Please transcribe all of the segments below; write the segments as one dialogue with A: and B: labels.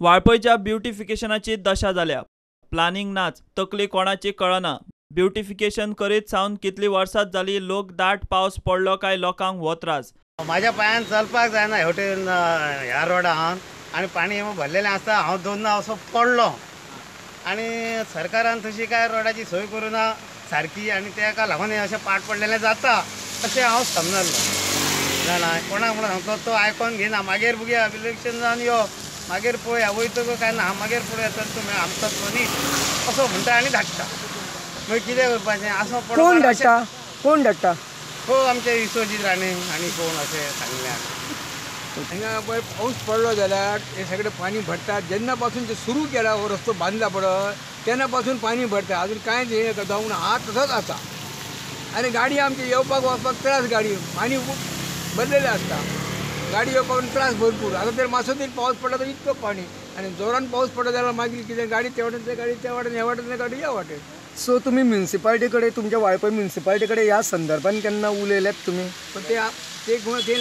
A: वाळपयच्या ब्युटिफिकेशनाची दशा जाल्या. प्लॅनिंग नाच, तकली कोणाची कळना. ब्युटिफिकेशन करीत सावन कितली वर्सां जाली. लोक दाट पावस पडलो काय लोकांक हो त्रास.
B: माझ्या पायान चलपाक जायना हॉटेल ह्या रोडान आणि पाणी भरलेलें आसता. हांव दोनदा असो पडलो आणि सरकारान तशी काय रोडाची सोय करूना सारकी आणि तेका लागून अशें पाट पडलेलें जाता अशें हांव समजलो ना. कोणाक म्हणून सांगतो तो आयकोन घेना. मागीर बघया इलेक्शन जावन यो मागीर पळया वयतलो काय ना मागीर पळया तर तुमी आमचो न्ही असो म्हणटा आनी धाडटा. मागीर कितें करपाचें असो
C: कोण धाडटा कोण धाडटा
B: हो आमचे विश्वजीत राणे आणि कोण अशें सांगल्या.
D: हांगा पळय पाऊस पडलो जाल्यार हे सगळें पाणी भरता. जेन्नापासून ते सुरू केला हो रस्तो बांधला पडत तेन्नापासून पाणी भरता. अजून कांयच हे जावंक ना. हा तसोच आसा आनी गाडी आमची येवपाक वचपाक त्रास. गाडी पाणी भरलेलें आसता. गाडी येवपाक त्रास भरपूर. आतां तर मातसो तरी पावस पडला तर इतको पाणी आनी जोरान पावस पडलो जाल्यार मागीर कितें गाडी ते वाटेन गाडी त्या वाटेन ह्या वाटेन गाडी ह्या वाटेन.
C: सो तुम्ही म्युन्सिपालिटी कडेन तुमच्या वाळपय म्युन्सिपालिटी कडेन ह्या संदर्भान केन्ना उलयल्यात तुमी?
D: पण ते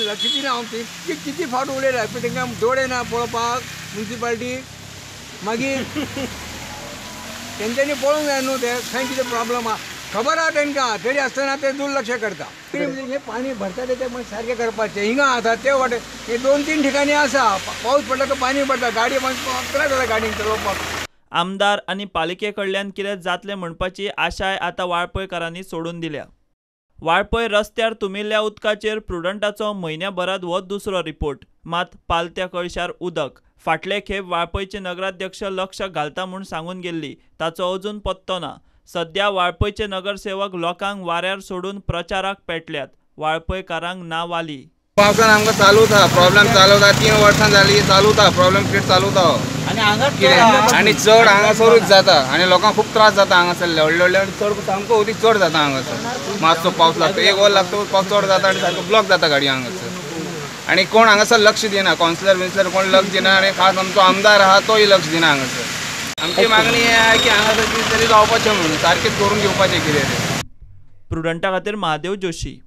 D: लक्ष दिना. हांव ते किती फावट उलयला पण तांकां दोळे ना पळोवपाक म्युन्सिपालिटी. मागीर तेंच्यांनी पळोवंक जाय न्हू ते खंय कितें प्रॉब्लम आहा खबर आहा तांकां तरी आसतना ते दुर्लक्ष करता. हे पाणी भरता ते सारकें करपाचें. हिंगा आसा ते वाटेन हे 2-3 ठिकाणी आसा. पावस पडला की पाणी भरता. गाडी त्रास जाता गाडीन चलोवपाक.
A: आमदार आणि पालिके कडल्यान कितें जातलें म्हणपाची आशाय आतां वाळपयकारांनी सोडून दिल्या. वाळपय रस्त्यार तुमिल्ल्या उदकाचेर प्रुडंटाचो म्हयन्याभरात हो दुसरो रिपोर्ट. मात पालत्या कळशार उदक. फाटले खेप वाळपयचे नगराध्यक्ष लक्ष घालता म्हूण सांगून गेल्ली ताचो अजून पत्तो ना. सध्या वाळपयचे नगरसेवक लोकांक वाऱ्यार सोडून प्रचाराक पेटल्यात. वाळपयकारांक ना वाली.
E: पावसान आमकां चालूच आहा प्रॉब्लेम चालूच आहा. 3 वर्सां जाली चालूच आहा प्रॉब्लेम क्रिएट चालूच आहा. कितें आनी चड हांगासरूच जाता आनी लोकांक खूब त्रास जाता. हांगासरले व्हडले व्हडले चड सामको उदीक चड जाता हांगासर. मातसो पावस लागता 1 वर लागता पावस चड जाता आनी सारको ब्लॉक जाता गाडी हांगासर. आनी कोण हांगासर लक्ष दिना. कावन्सिलर कोण लक्ष दिना आनी खास आमचो आमदार आहा तोय लक्ष दिना हांगासर. आमची मागणी हे आहे की हांगासर कितें तरी जावपाचें म्हणून सारकें करून घेवपाचें कितें.
A: प्रुडंटा खातीर महादेव जोशी.